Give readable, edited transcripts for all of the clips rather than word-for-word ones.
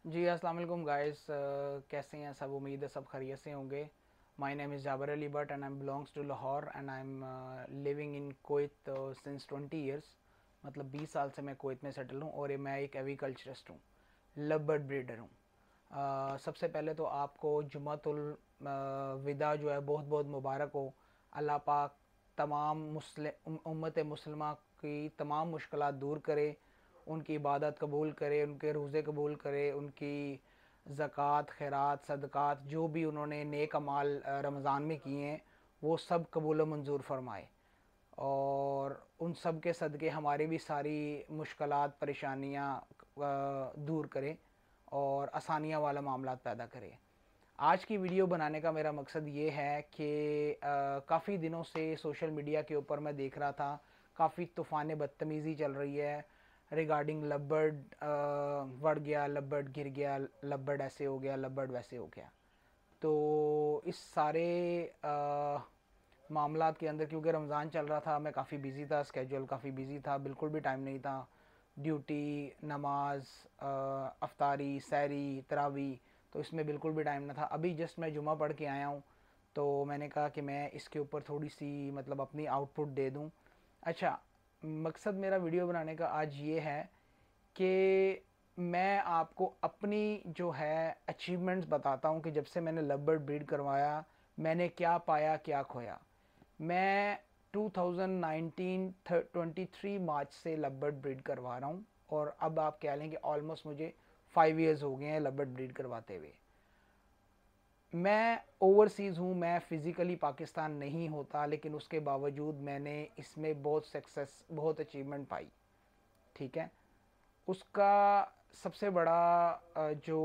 जी अस्सलाम वालेकुम गाइस। कैसे हैं सब? उम्मीद है सब खैरियत से होंगे। My name is Jabar Ali but and I am belongs to Lahore and I am living in Kuwait since 20 years. मतलब 20 साल से मैं कोयत में सेटल हूँ और मैं एक एविकल्चरिस्ट हूँ, लव बर्ड ब्रीडर हूँ। सबसे पहले तो आपको जुमातुल विदा जो है बहुत बहुत मुबारक हो। अल्लाह पाक तमाम मुस्लिम उम्मत मुसलमा की तमाम मुश्किलात दूर करे, उनकी इबादत कबूल करे, उनके रोज़े कबूल करे, उनकी ज़कात खैरात सदक़ात जो भी उन्होंने नेक अमाल रमज़ान में किए हैं वो सब कबूल मंजूर फरमाए। और उन सब के सदक़े हमारी भी सारी मुश्किलात परेशानियाँ दूर करे और आसानियाँ वाला मामला पैदा करे। आज की वीडियो बनाने का मेरा मकसद ये है कि काफ़ी दिनों से सोशल मीडिया के ऊपर मैं देख रहा था काफ़ी तूफ़ान बदतमीज़ी चल रही है रिगार्डिंग लबर्ड बढ़ गया, लबर्ड गिर गया, लबर्ड ऐसे हो गया, लबर्ड वैसे हो गया। तो इस सारे मामलात के अंदर क्योंकि रमज़ान चल रहा था, मैं काफ़ी बिज़ी था, स्केजूल काफ़ी बिज़ी था, बिल्कुल भी टाइम नहीं था। ड्यूटी, नमाज, अफ्तारी, सहरी, तरावी, तो इसमें बिल्कुल भी टाइम ना था। अभी जस्ट मैं जुमा पढ़ के आया हूँ, तो मैंने कहा कि मैं इसके ऊपर थोड़ी सी मतलब अपनी आउटपुट दे दूँ। अच्छा, मकसद मेरा वीडियो बनाने का आज ये है कि मैं आपको अपनी जो है अचीवमेंट्स बताता हूँ कि जब से मैंने लव बर्ड ब्रीड करवाया मैंने क्या पाया क्या खोया। मैं 2019 23 मार्च से लव बर्ड ब्रीड करवा रहा हूँ और अब आप कह लें कि ऑलमोस्ट मुझे 5 ईयर्स हो गए हैं लव बर्ड ब्रीड करवाते हुए। मैं ओवरसीज़ हूँ, मैं फ़िज़िकली पाकिस्तान नहीं होता, लेकिन उसके बावजूद मैंने इसमें बहुत सक्सेस बहुत अचीवमेंट पाई। ठीक है, उसका सबसे बड़ा जो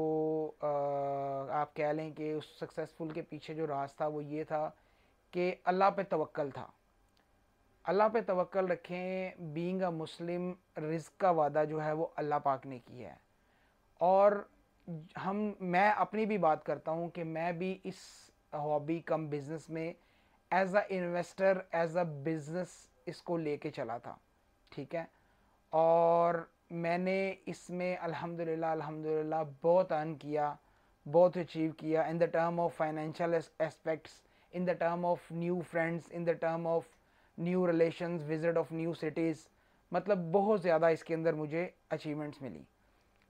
आप कह लें कि उस सक्सेसफुल के पीछे जो राज था वो ये था कि अल्लाह पे तवक्कल था। अल्लाह पे तवक्कल रखें, बीइंग अ मुस्लिम, रिज़्क का वादा जो है वो अल्लाह पाक ने किया है। और हम मैं अपनी भी बात करता हूँ कि मैं भी इस हॉबी कम बिज़नेस में as a investor, as a business इसको लेके चला था। ठीक है, और मैंने इसमें अल्हम्दुलिल्लाह अल्हम्दुलिल्लाह बहुत अर्न किया, बहुत अचीव किया in the term of financial aspects, in the term of new friends, in the term of new relations, visit of new cities. मतलब बहुत ज़्यादा इसके अंदर मुझे अचीवमेंट्स मिली।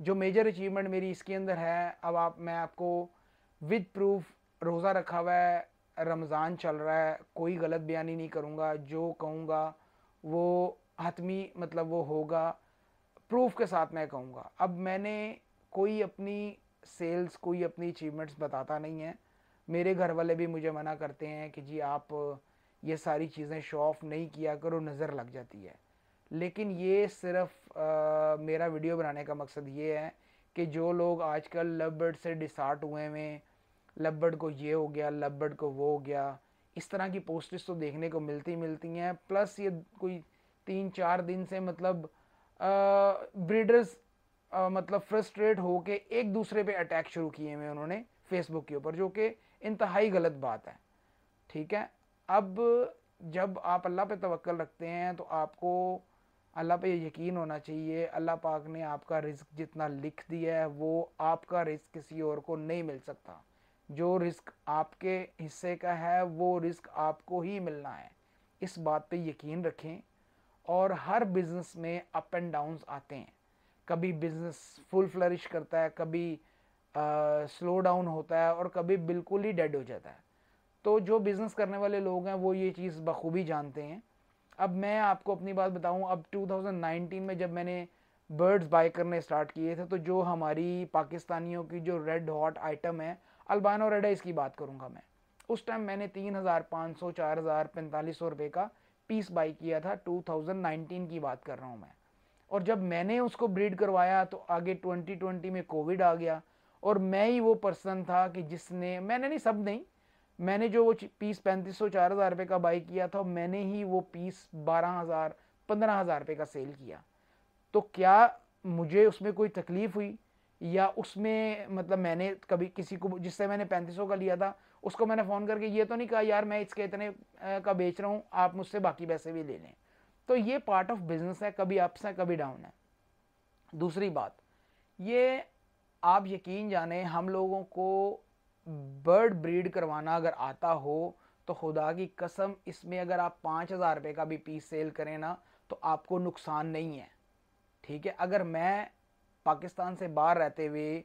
जो मेजर अचीवमेंट मेरी इसके अंदर है, अब मैं आपको विद प्रूफ, रोज़ा रखा हुआ है, रमज़ान चल रहा है, कोई गलत बयानी नहीं करूँगा, जो कहूँगा वो हतमी मतलब वो होगा, प्रूफ के साथ मैं कहूँगा। अब मैंने कोई अपनी सेल्स, कोई अपनी अचीवमेंट्स बताता नहीं है। मेरे घर वाले भी मुझे मना करते हैं कि जी आप ये सारी चीज़ें शो ऑफ नहीं किया करो, नज़र लग जाती है। लेकिन ये सिर्फ मेरा वीडियो बनाने का मकसद ये है कि जो लोग आजकल लव बर्ड से डिसार्ट हुए हैं, लव बर्ड को ये हो गया, लव बर्ड को वो हो गया, इस तरह की पोस्ट्स तो देखने को मिलती हैं। प्लस ये कोई 3-4 दिन से मतलब ब्रीडर्स मतलब फ्रस्ट्रेट होके एक दूसरे पे अटैक शुरू किए हुए उन्होंने फेसबुक के ऊपर, जो कि इंतहाई गलत बात है। ठीक है, अब जब आप अल्लाह पे तवक्कल रखते हैं तो आपको अल्लाह पे यकीन होना चाहिए। अल्लाह पाक ने आपका रिस्क जितना लिख दिया है वो आपका रिस्क किसी और को नहीं मिल सकता। जो रिस्क आपके हिस्से का है वो रिस्क आपको ही मिलना है, इस बात पे यकीन रखें। और हर बिज़नेस में अप एंड डाउन्स आते हैं, कभी बिज़नेस फुल फ्लरिश करता है, कभी स्लो डाउन होता है और कभी बिल्कुल ही डेड हो जाता है। तो जो बिज़नेस करने वाले लोग हैं वो ये चीज़ बखूबी जानते हैं। अब मैं आपको अपनी बात बताऊं, अब 2019 में जब मैंने बर्ड्स बाय करने स्टार्ट किए थे तो जो हमारी पाकिस्तानियों की जो रेड हॉट आइटम है, अल्बानो रेड है, इसकी बात करूंगा मैं। उस टाइम मैंने 3,500, 4,000, 4500 रुपये का पीस बाई किया था। 2019 की बात कर रहा हूँ मैं। और जब मैंने उसको ब्रीड करवाया तो आगे 2020 में कोविड आ गया और मैं ही वो पर्सन था कि जिसने, मैंने नहीं, सब नहीं, मैंने जो वो पीस 3500 4,000 रुपये का बाई किया था, मैंने ही वो पीस 12,000 15,000 रुपये का सेल किया। तो क्या मुझे उसमें कोई तकलीफ हुई या उसमें मतलब मैंने कभी किसी को जिससे मैंने 3500 का लिया था उसको मैंने फ़ोन करके ये तो नहीं कहा यार मैं इसके इतने का बेच रहा हूँ, आप मुझसे बाकी पैसे भी ले लें। तो ये पार्ट ऑफ बिजनेस है, कभी अप्स है कभी डाउन है। दूसरी बात, ये आप यकीन जाने हम लोगों को बर्ड ब्रीड करवाना अगर आता हो तो खुदा की कसम इसमें अगर आप 5,000 रुपये का भी पीस सेल करें ना तो आपको नुकसान नहीं है। ठीक है, अगर मैं पाकिस्तान से बाहर रहते हुए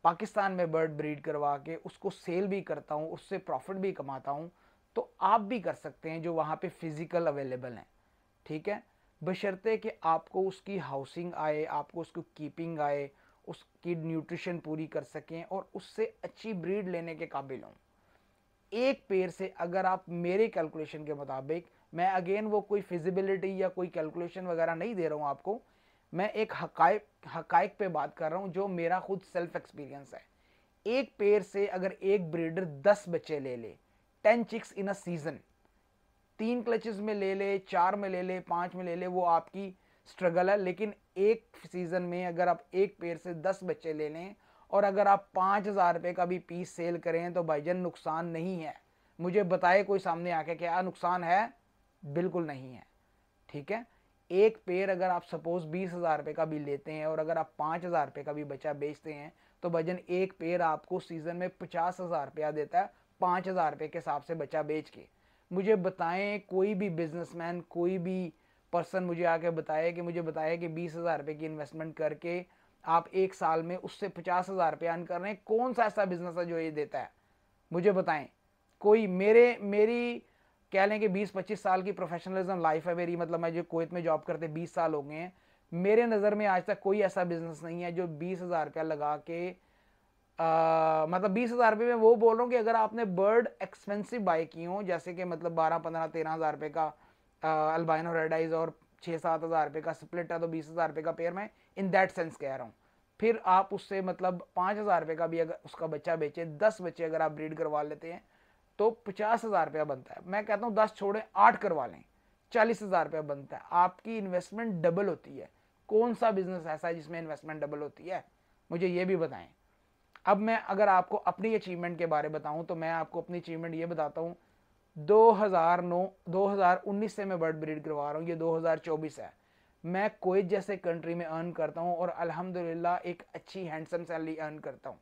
पाकिस्तान में बर्ड ब्रीड करवा के उसको सेल भी करता हूँ, उससे प्रॉफिट भी कमाता हूँ, तो आप भी कर सकते हैं जो वहाँ पे फिजिकल अवेलेबल हैं। ठीक है, बशर्ते कि आपको उसकी हाउसिंग आए, आपको उसको कीपिंग आए, उसकी न्यूट्रिशन पूरी कर सकें और उससे अच्छी ब्रीड लेने के काबिल हों। एक पेड़ से अगर आप मेरे कैलकुलेशन के मुताबिक, मैं अगेन वो कोई फिजिबिलिटी या कोई कैलकुलेशन वगैरह नहीं दे रहा हूँ आपको, मैं एक हकाइक पे बात कर रहा हूँ जो मेरा खुद सेल्फ एक्सपीरियंस है। एक पेड़ से अगर एक ब्रीडर 10 बच्चे ले ले, 10 chicks in a season, 3 clutches में ले ले, 4 में ले ले, 5 में ले ले, वो आपकी स्ट्रगल है, लेकिन एक सीजन में अगर आप एक पेड़ से 10 बच्चे ले लें और अगर आप 5,000 रुपये का भी पीस सेल करें तो भाईजान नुकसान नहीं है। मुझे बताए कोई सामने आके क्या नुकसान है? बिल्कुल नहीं है। ठीक है, एक पेड़ अगर आप सपोज 20,000 रुपये का भी लेते हैं और अगर आप 5,000 रुपये का भी बच्चा बेचते हैं तो भाईजान एक पेड़ आपको सीजन में 50,000 रुपया देता है, 5,000 रुपये के हिसाब से बच्चा बेच के। मुझे बताएं कोई भी बिजनेसमैन, कोई भी पर्सन मुझे आके बताए कि मुझे बताए कि 20,000 रुपये की इन्वेस्टमेंट करके आप एक साल में उससे 50,000 रुपये अर्न कर रहे हैं। कौन सा ऐसा बिजनेस है जो ये देता है? मुझे बताएं कोई। मेरी कह लें कि 20-25 साल की प्रोफेशनलिज्म लाइफ है मेरी, मतलब मैं जो कुवैत में जॉब करते 20 साल हो गए हैं, मेरे नज़र में आज तक कोई ऐसा बिजनेस नहीं है जो 20,000 रुपया लगा के मतलब 20,000 रुपये में वो बोल रहा हूँ कि अगर आपने बर्ड एक्सपेंसिव बाय की हो, जैसे कि मतलब 12-15-13,000 रुपये का अल्बाइनो रेड आइज और 6-7,000 रुपये का स्प्लिट है तो 20,000 रुपये का पेयर, मैं इन दैट सेंस कह रहा हूँ। फिर आप उससे मतलब 5,000 रुपये का भी अगर उसका बच्चा बेचे, 10 बच्चे अगर आप ब्रीड करवा लेते हैं तो 50,000 रुपया बनता है। मैं कहता हूँ 10 छोड़े 8 करवा लें, 40,000 रुपया बनता है। आपकी इन्वेस्टमेंट डबल होती है। कौन सा बिजनेस ऐसा है जिसमें इन्वेस्टमेंट डबल होती है? मुझे ये भी बताएं। अब मैं अगर आपको अपनी अचीवमेंट के बारे में बताऊं तो मैं आपको अपनी अचीवमेंट ये बताता हूँ। 2019 से मैं बर्ड ब्रीड करवा रहा हूँ, ये 2024 है। मैं कुवैत जैसे कंट्री में अर्न करता हूँ और अल्हम्दुलिल्लाह एक अच्छी हैंडसम सैलरी अर्न करता हूँ।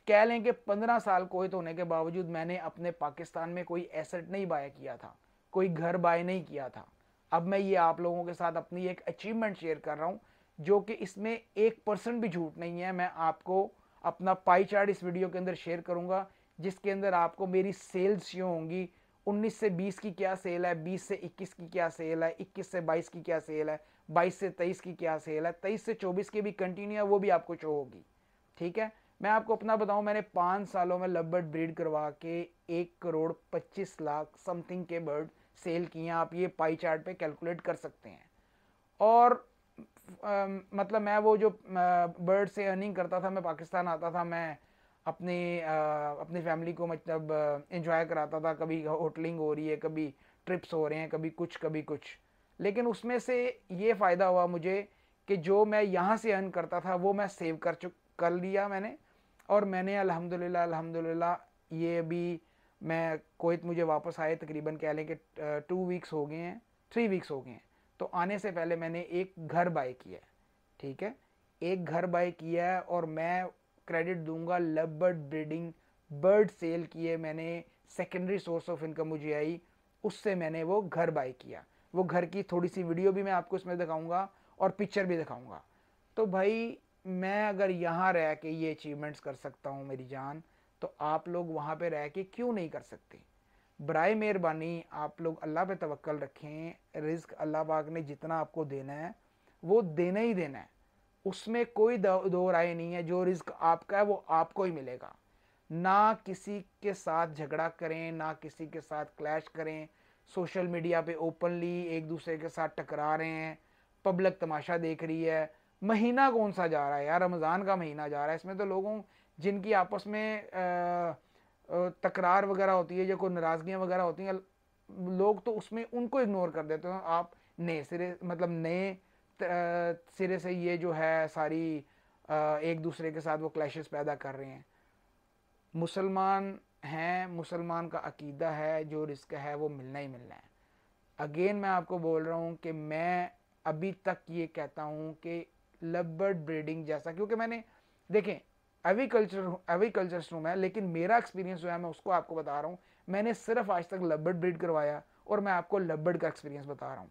कह लें कि 15 साल कुवैत होने के बावजूद मैंने अपने पाकिस्तान में कोई एसेट नहीं बाय किया था, कोई घर बाय नहीं किया था। अब मैं ये आप लोगों के साथ अपनी एक अचीवमेंट शेयर कर रहा हूँ जो कि इसमें 1% भी झूठ नहीं है। मैं आपको अपना पाई चार्ट इस वीडियो के अंदर शेयर करूंगा जिसके अंदर आपको मेरी सेल्स शो होंगी। 19 से 20 की क्या सेल है, 20 से 21 की क्या सेल है, 21 से 22 की क्या सेल है, 22 से 23 की क्या सेल है, 23 से 24 की भी कंटिन्यू है, वो भी आपको शो होगी। ठीक है, मैं आपको अपना बताऊं, मैंने 5 सालों में लव बर्ड ब्रीड करवा के 1,25,00,000 समथिंग के बर्ड सेल किए। आप ये पाई चार्ट पे कैलकुलेट कर सकते हैं। और मतलब मैं वो जो बर्ड से अर्निंग करता था, मैं पाकिस्तान आता था, मैं अपनी फैमिली को मतलब एंजॉय कराता था। कभी होटलिंग हो रही है, कभी ट्रिप्स हो रहे हैं, कभी कुछ कभी कुछ। लेकिन उसमें से ये फ़ायदा हुआ मुझे कि जो मैं यहाँ से अर्न करता था वो मैं सेव कर लिया मैंने। और मैंने अल्हम्दुलिल्लाह अल्हम्दुलिल्लाह ये अभी मैं कुवैत मुझे वापस आए तकरीबन कह लें कि 2 वीक्स हो गए हैं, 3 वीक्स हो गए हैं। तो आने से पहले मैंने एक घर बाय किया है। ठीक है, एक घर बाय किया है और मैं क्रेडिट दूंगा love bird breeding, bird sale किए मैंने, सेकेंडरी सोर्स ऑफ इनकम मुझे आई, उससे मैंने वो घर बाय किया। वो घर की थोड़ी सी वीडियो भी मैं आपको इसमें दिखाऊंगा और पिक्चर भी दिखाऊंगा। तो भाई मैं अगर यहाँ रह के ये अचीवमेंट्स कर सकता हूँ मेरी जान, तो आप लोग वहाँ पे रह के क्यों नहीं कर सकते? बराए मेहरबानी आप लोग अल्लाह पे तवक्कल रखें। रिज्क अल्लाह पाक ने जितना आपको देना है वो देना ही देना है, उसमें कोई दो राय नहीं है। जो रिज्क आपका है वो आपको ही मिलेगा। ना किसी के साथ झगड़ा करें, ना किसी के साथ क्लैश करें। सोशल मीडिया पे ओपनली एक दूसरे के साथ टकरा रहे हैं, पब्लिक तमाशा देख रही है। महीना कौन सा जा रहा है यार, रमज़ान का महीना जा रहा है, इसमें तो लोगों जिनकी आपस में तकरार वगैरह होती है, जो कोई नाराज़गियाँ वगैरह होती हैं, लोग तो उसमें उनको इग्नोर कर देते हैं। आप नए सिरे मतलब नए सिरे से ये जो है सारी एक दूसरे के साथ वो क्लैशेस पैदा कर रहे हैं। मुसलमान हैं, मुसलमान का अकीदा है जो रिस्क है वो मिलना ही मिलना है। अगेन मैं आपको बोल रहा हूँ कि मैं अभी तक ये कहता हूँ कि लव बर्ड ब्रीडिंग जैसा, क्योंकि मैंने देखें एविकल्चर रूम है, लेकिन मेरा एक्सपीरियंस जो है मैं उसको आपको बता रहा हूँ। मैंने सिर्फ आज तक लव बर्ड ब्रीड करवाया और मैं आपको लव बर्ड का एक्सपीरियंस बता रहा हूँ।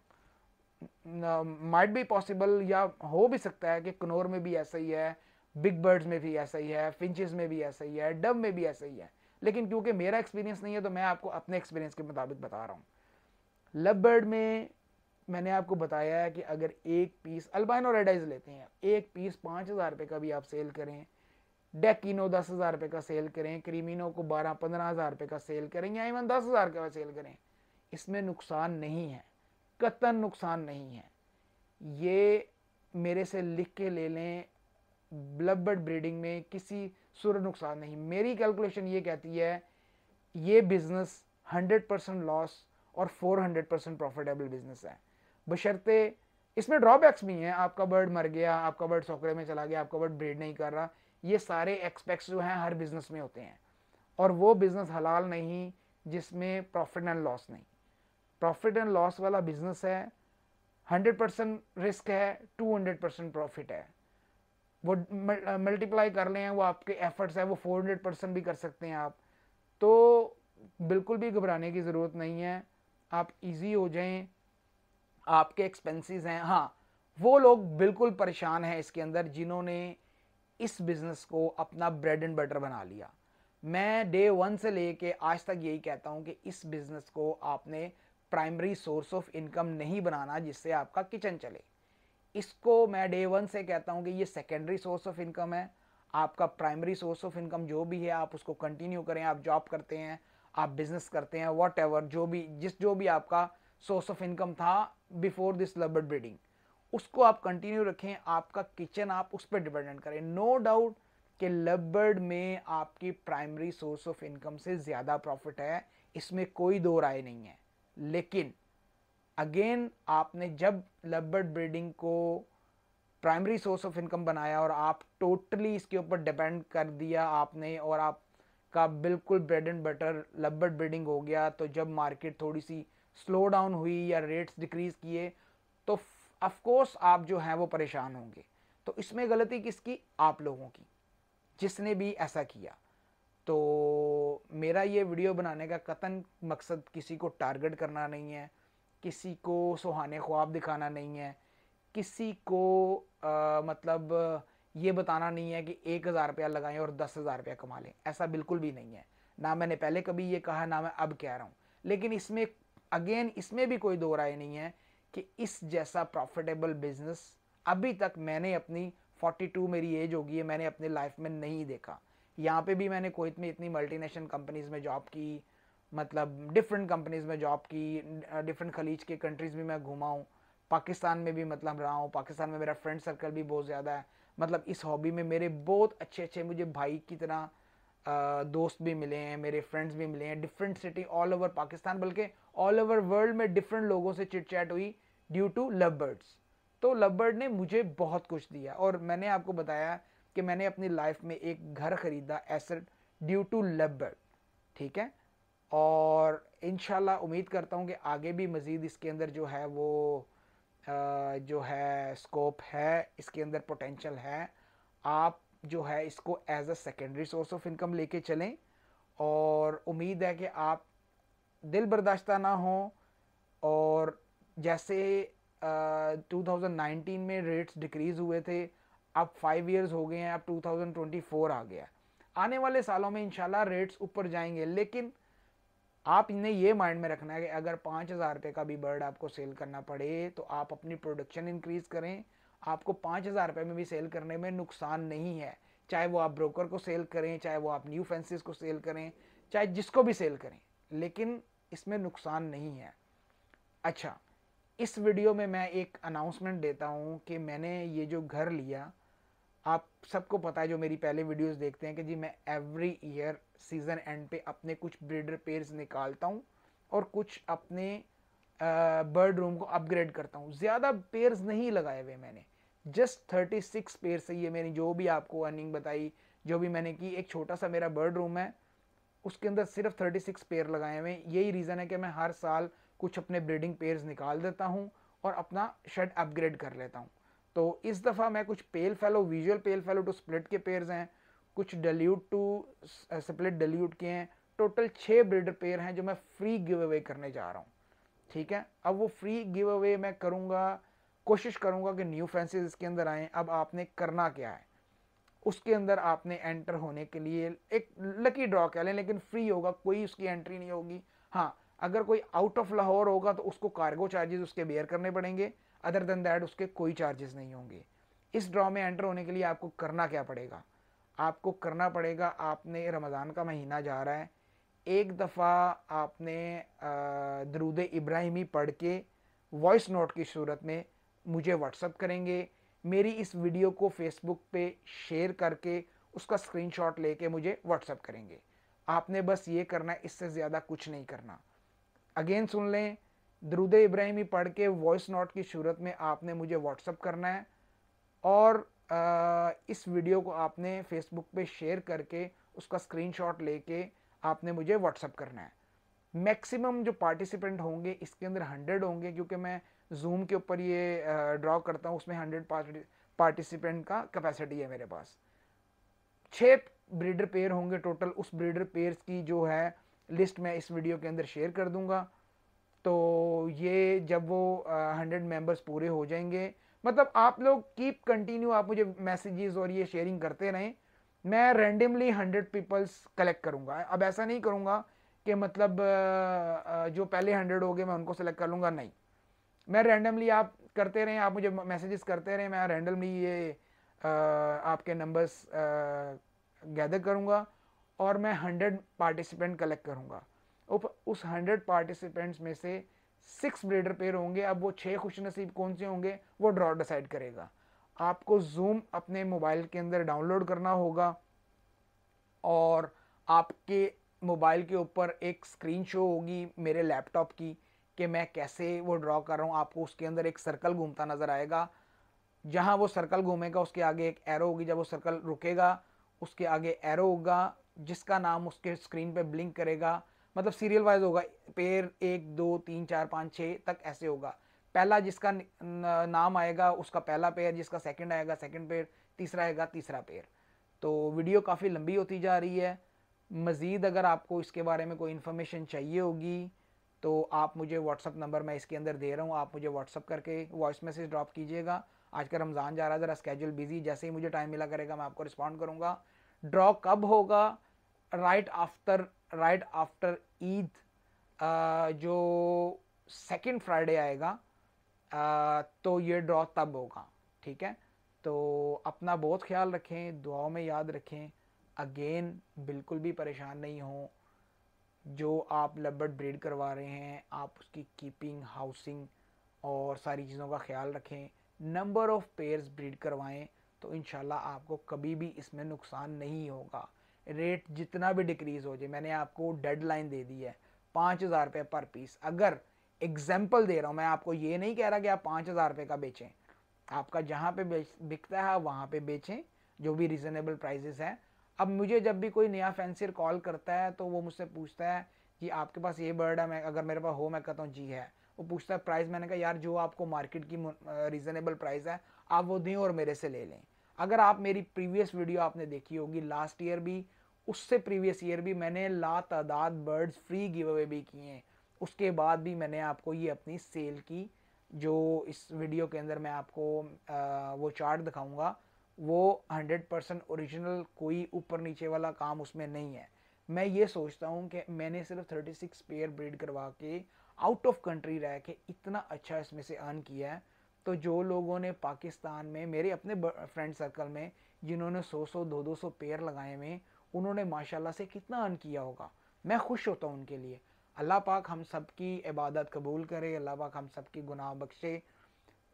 माइट बी पॉसिबल या हो भी सकता है कि कनौर में भी ऐसा ही है, बिग बर्ड्स में भी ऐसा ही है, फिंचेस में भी ऐसा ही है, डव में भी ऐसा ही है, लेकिन क्योंकि मेरा एक्सपीरियंस नहीं है तो मैं आपको अपने एक्सपीरियंस के मुताबिक बता रहा हूँ। लव बर्ड में मैंने आपको बताया है कि अगर एक पीस अल्बाइनो रेड आइज लेते हैं, एक पीस 5,000 रुपये का भी आप सेल करें, डेकिनो 10,000 रुपये का सेल करें, क्रीमिनो को 12-15,000 रुपये का सेल करें या इवन 10,000 का सेल करें, इसमें नुकसान नहीं है, कतई नुकसान नहीं है। ये मेरे से लिख के ले लें, लव बर्ड ब्रीडिंग में किसी सुर नुकसान नहीं। मेरी कैलकुलेशन ये कहती है ये बिजनेस 100% लॉस और 400% प्रॉफिटेबल बिजनेस है, बशर्ते इसमें ड्रॉबैक्स भी हैं। आपका बर्ड मर गया, आपका बर्ड सोकड़े में चला गया, आपका बर्ड ब्रीड नहीं कर रहा, ये सारे एक्सपेक्ट्स जो हैं हर बिजनेस में होते हैं, और वो बिजनेस हलाल नहीं जिसमें प्रॉफिट एंड लॉस नहीं। प्रॉफिट एंड लॉस वाला बिजनेस है, 100% रिस्क है, 200% प्रॉफिट है। वो मल्टीप्लाई कर लें, वो आपके एफर्ट्स है, वो 400% भी कर सकते हैं आप। तो बिल्कुल भी घबराने की ज़रूरत नहीं है, आप इजी हो जाएं। आपके एक्सपेंसेस हैं, हाँ वो लोग बिल्कुल परेशान हैं इसके अंदर जिन्होंने इस बिज़नेस को अपना ब्रेड एंड बटर बना लिया। मैं डे 1 से लेके आज तक यही कहता हूं कि इस बिज़नेस को आपने प्राइमरी सोर्स ऑफ इनकम नहीं बनाना जिससे आपका किचन चले। इसको मैं डे 1 से कहता हूं कि ये सेकेंडरी सोर्स ऑफ इनकम है। आपका प्राइमरी सोर्स ऑफ इनकम जो भी है आप उसको कंटिन्यू करें, आप जॉब करते हैं, आप बिजनेस करते हैं, वॉट एवर जो भी आपका सोर्स ऑफ इनकम था before this love bird breeding, उसको आप कंटिन्यू रखें। आपका किचन आप उस पर डिपेंडेंट करें। नो डाउट कि लव बर्ड में आपकी प्राइमरी सोर्स ऑफ इनकम से ज़्यादा प्रॉफिट है, इसमें कोई दो राय नहीं है। लेकिन अगेन आपने जब लव बर्ड ब्रीडिंग को प्राइमरी सोर्स ऑफ इनकम बनाया और आप टोटली इसके ऊपर डिपेंड कर दिया आपने, और आपका बिल्कुल bread and butter love bird breeding हो गया, तो जब मार्केट थोड़ी सी स्लो डाउन हुई या रेट्स डिक्रीज किए तो ऑफ कोर्स आप जो हैं वो परेशान होंगे। तो इसमें गलती किसकी? आप लोगों की, जिसने भी ऐसा किया। तो मेरा ये वीडियो बनाने का कतन मकसद किसी को टारगेट करना नहीं है, किसी को सुहाने ख्वाब दिखाना नहीं है, किसी को मतलब ये बताना नहीं है कि 1,000 रुपया लगाएं और 10,000 रुपया कमा लें, ऐसा बिल्कुल भी नहीं है। ना मैंने पहले कभी ये कहा, ना मैं अब कह रहा हूँ। लेकिन इसमें अगेन इसमें भी कोई दो राय नहीं है कि इस जैसा प्रॉफिटेबल बिजनेस अभी तक मैंने अपनी 42 मेरी एज होगी है, मैंने अपनी लाइफ में नहीं देखा। यहाँ पे भी मैंने कोयत में इतनी मल्टीनेशनल कंपनीज में जॉब की, मतलब डिफरेंट कंपनीज में जॉब की, डिफरेंट खलीज के कंट्रीज भी मैं घुमा हूँ, पाकिस्तान में भी मतलब रहा हूँ। पाकिस्तान में मेरा फ्रेंड सर्कल भी बहुत ज़्यादा है। मतलब इस हॉबी में मेरे बहुत अच्छे अच्छे मुझे भाई की तरह दोस्त भी मिले हैं, मेरे फ्रेंड्स भी मिले हैं, different city all over Pakistan, बल्कि ऑल ओवर वर्ल्ड में डिफरेंट लोगों से चिट चैट हुई ड्यू टू लव बर्ड्स। तो लव बर्ड ने मुझे बहुत कुछ दिया, और मैंने आपको बताया कि मैंने अपनी लाइफ में एक घर खरीदा asset due to love bird, ठीक है। और इंशाल्लाह उम्मीद करता हूँ कि आगे भी मज़ीद इसके अंदर जो है वो जो है स्कोप है, इसके अंदर पोटेंशियल है। आप जो है इसको as a secondary source of income लेके चलें, और उम्मीद है कि आप दिल बर्दाश्ता ना हो। और जैसे 2019 में रेट्स डिक्रीज़ हुए थे, अब 5 इयर्स हो गए हैं, अब 2024 आ गया। आने वाले सालों में इंशाल्लाह रेट्स ऊपर जाएंगे, लेकिन आप इन्हें ये माइंड में रखना है कि अगर 5,000 रुपये का भी बर्ड आपको सेल करना पड़े तो आप अपनी प्रोडक्शन इंक्रीज करें। आपको 5,000 रुपये में भी सेल करने में नुकसान नहीं है, चाहे वो आप ब्रोकर को सेल करें, चाहे वो आप न्यू फैंसीज को सेल करें, चाहे जिसको भी सेल करें, लेकिन इसमें नुकसान नहीं है। अच्छा, इस वीडियो में मैं एक अनाउंसमेंट देता हूँ कि मैंने ये जो घर लिया, आप सबको पता है जो मेरी पहले वीडियोस देखते हैं कि जी मैं एवरी ईयर सीज़न एंड पे अपने कुछ ब्रीडर पेयर्स निकालता हूँ और कुछ अपने बर्ड रूम को अपग्रेड करता हूँ। ज़्यादा पेयर्स नहीं लगाए हुए मैंने, जस्ट 36 पेयर से ये मैंने जो भी आपको अर्निंग बताई, जो भी मैंने की, एक छोटा सा मेरा बर्ड रूम है उसके अंदर सिर्फ 36 पेयर लगाए हुए। यही रीज़न है कि मैं हर साल कुछ अपने ब्रीडिंग पेयर्स निकाल देता हूँ और अपना शेड अपग्रेड कर लेता हूँ। तो इस दफ़ा मैं कुछ pale fallow, visual pale fallow to split के पेयर्स हैं, कुछ डल्यूट टू स्प्लिट डल्यूट के हैं। टोटल 6 ब्रीडर पेयर हैं जो मैं फ्री गिव अवे करने जा रहा हूँ, ठीक है। अब वो फ्री गिव अवे मैं करूँगा, कोशिश करूँगा कि न्यू फैंसीज इसके अंदर आएँ। अब आपने करना क्या है, उसके अंदर आपने एंटर होने के लिए एक लकी ड्रॉ कह लें, लेकिन फ्री होगा, कोई उसकी एंट्री नहीं होगी। हाँ, अगर कोई आउट ऑफ लाहौर होगा तो उसको कार्गो चार्जेस उसके बेयर करने पड़ेंगे, अदर देन दैट उसके कोई चार्जेस नहीं होंगे। इस ड्रॉ में एंटर होने के लिए आपको करना क्या पड़ेगा, आपको करना पड़ेगा, आपने रमज़ान का महीना जा रहा है, एक दफ़ा आपने दरूद इब्राहिमी पढ़ के वॉइस नोट की सूरत में मुझे व्हाट्सअप करेंगे। मेरी इस वीडियो को फेसबुक पे शेयर करके उसका स्क्रीनशॉट लेके मुझे व्हाट्सअप करेंगे। आपने बस ये करना है, इससे ज़्यादा कुछ नहीं करना। अगेन सुन लें, दरूद इब्राहिमी पढ़ के वॉइस नोट की सूरत में आपने मुझे व्हाट्सअप करना है और इस वीडियो को आपने फेसबुक पे शेयर करके उसका स्क्रीनशॉट लेके आपने मुझे व्हाट्सअप करना है। मैक्सिमम जो पार्टिसिपेंट होंगे इसके अंदर 100 होंगे, क्योंकि मैं जूम के ऊपर ये ड्रॉ करता हूँ, उसमें 100 पार्टिसिपेंट का कैपेसिटी है मेरे पास। 6 ब्रीडर पेयर होंगे टोटल। उस ब्रीडर पेयर्स की जो है लिस्ट मैं इस वीडियो के अंदर शेयर कर दूंगा। तो ये जब वो 100 मेंबर्स पूरे हो जाएंगे, मतलब आप लोग कीप कंटिन्यू, आप मुझे मैसेजेस और ये शेयरिंग करते रहें। मैं रैंडमली 100 पीपल्स कलेक्ट करूंगा। अब ऐसा नहीं करूंगा कि मतलब जो पहले 100 हो गए मैं उनको सेलेक्ट कर लूंगा, नहीं, मैं रैंडमली, आप करते रहें, आप मुझे मैसेजेस करते रहें, मैं रैंडमली ये आपके नंबर्स गैदर करूंगा और मैं 100 पार्टिसिपेंट कलेक्ट करूंगा। उस 100 पार्टिसिपेंट्स में से 6 ब्रीडर पेयर होंगे। अब वो 6 खुशनसीब कौन से होंगे वो ड्रॉ डिसाइड करेगा। आपको जूम अपने मोबाइल के अंदर डाउनलोड करना होगा और आपके मोबाइल के ऊपर एक स्क्रीन शो होगी मेरे लैपटॉप की कि मैं कैसे वो ड्रॉ कर रहा हूँ। आपको उसके अंदर एक सर्कल घूमता नज़र आएगा। जहाँ वो सर्कल घूमेगा उसके आगे एक एरो होगी, जब वो सर्कल रुकेगा उसके आगे एरो होगा जिसका नाम उसके स्क्रीन पे ब्लिंक करेगा। मतलब सीरियल वाइज होगा, पेयर 1 2 3 4 5 6 तक ऐसे होगा। पहला जिसका नाम आएगा उसका पहला पेयर, जिसका सेकंड आएगा सेकंड पेयर, तीसरा आएगा तीसरा पेयर। तो वीडियो काफ़ी लंबी होती जा रही है। मज़ीद अगर आपको इसके बारे में कोई इन्फॉर्मेशन चाहिए होगी तो आप मुझे व्हाट्सअप नंबर मैं इसके अंदर दे रहा हूँ, आप मुझे व्हाट्सअप करके वॉइस मैसेज ड्रॉप कीजिएगा। आज का रमज़ान जा रहा है, ज़रा स्केड्यूल बिजी, जैसे ही मुझे टाइम मिला करेगा मैं आपको रिस्पॉन्ड करूँगा। ड्रॉ कब होगा? राइट आफ्टर ईद, जो सेकंड फ्राइडे आएगा, तो ये ड्रॉ तब होगा, ठीक है। तो अपना बहुत ख्याल रखें, दुआओं में याद रखें। अगेन बिल्कुल भी परेशान नहीं हो, जो आप लबर्ड ब्रीड करवा रहे हैं आप उसकी कीपिंग, हाउसिंग और सारी चीज़ों का ख्याल रखें। नंबर ऑफ़ पेयर्स ब्रीड करवाएं तो इंशाल्लाह आपको कभी भी इसमें नुकसान नहीं होगा। रेट जितना भी डिक्रीज़ हो जाए, मैंने आपको डेडलाइन दे दी है 5,000 रुपये पर पीस। अगर एग्जाम्पल दे रहा हूँ, मैं आपको ये नहीं कह रहा कि आप 5,000 रुपये का बेचें, आपका जहाँ पे बिकता है वहाँ पे बेचें, जो भी रीज़नेबल प्राइजेस हैं। अब मुझे जब भी कोई नया फैंसियर कॉल करता है तो वो मुझसे पूछता है जी आपके पास ये बर्ड है, मैं अगर मेरे पास हो मैं कहता हूँ जी है। वो पूछता है प्राइस, मैंने कहा यार जो आपको मार्केट की रीज़नेबल प्राइस है आप वो दें और मेरे से ले लें। अगर आप मेरी प्रीवियस वीडियो आपने देखी होगी, लास्ट ईयर भी, उससे प्रीवियस ईयर भी मैंने लातादाद बर्ड्स फ्री गिव अवे भी किए हैं। उसके बाद भी मैंने आपको ये अपनी सेल की, जो इस वीडियो के अंदर मैं आपको वो चार्ट दिखाऊंगा, वो 100% ओरिजिनल, कोई ऊपर नीचे वाला काम उसमें नहीं है। मैं ये सोचता हूँ कि मैंने सिर्फ 36 पेयर ब्रीड करवा के आउट ऑफ कंट्री रह के इतना अच्छा इसमें से अर्न किया है। तो जो लोगों ने पाकिस्तान में, मेरे अपने फ्रेंड सर्कल में जिन्होंने 100-100 200-200 पेयर लगाए हुए, उन्होंने माशाल्लाह से कितना अर्न किया होगा। मैं खुश होता हूँ उनके लिए। अल्लाह पाक हम सब की इबादत कबूल करे, अल्लाह पाक हम सब की गुनाह बख्शे,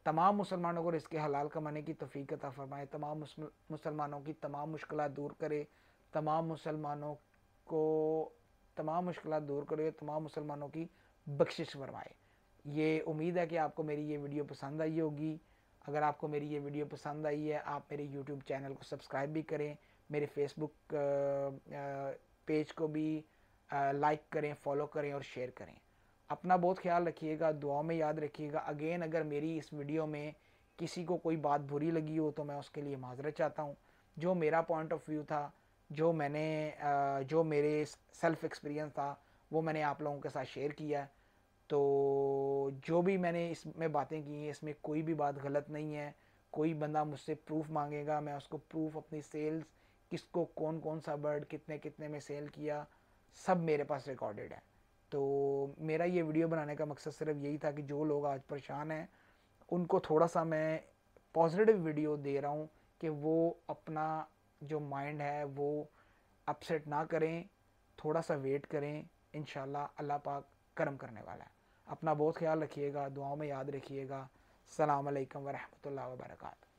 तमाम मुसलमानों को रिज़्क़ हलाल कमाने की तौफ़ीक अता फ़रमाए, तमाम मुसलमानों की तमाम मुश्किलात दूर करे, तमाम मुसलमानों को तमाम मुश्किलात दूर करे, तमाम मुसलमानों की बख्शिश फरमाए। ये उम्मीद है कि आपको मेरी ये वीडियो पसंद आई होगी। अगर आपको मेरी ये वीडियो पसंद आई है, आप मेरे यूट्यूब चैनल को सब्सक्राइब भी करें, मेरे फेसबुक पेज को भी लाइक करें, फॉलो करें और शेयर करें। अपना बहुत ख्याल रखिएगा, दुआओं में याद रखिएगा। अगेन अगर मेरी इस वीडियो में किसी को कोई बात बुरी लगी हो तो मैं उसके लिए माजरत चाहता हूँ। जो मेरा पॉइंट ऑफ व्यू था, जो मेरे सेल्फ एक्सपीरियंस था, वो मैंने आप लोगों के साथ शेयर किया है। तो जो भी मैंने इसमें बातें की हैं, इसमें कोई भी बात गलत नहीं है। कोई बंदा मुझसे प्रूफ मांगेगा, मैं उसको प्रूफ अपनी सेल्स, किसको कौन कौन सा बर्ड कितने कितने में सेल किया, सब मेरे पास रिकॉर्डेड है। तो मेरा ये वीडियो बनाने का मकसद सिर्फ यही था कि जो लोग आज परेशान हैं उनको थोड़ा सा मैं पॉजिटिव वीडियो दे रहा हूँ कि वो अपना जो माइंड है वो अपसेट ना करें, थोड़ा सा वेट करें। इंशाल्लाह अल्लाह पाक करम करने वाला है। अपना बहुत ख्याल रखिएगा, दुआओं में याद रखिएगा। अस्सलाम वालेकुम वरहमतुल्लाहि वबरकातुहू।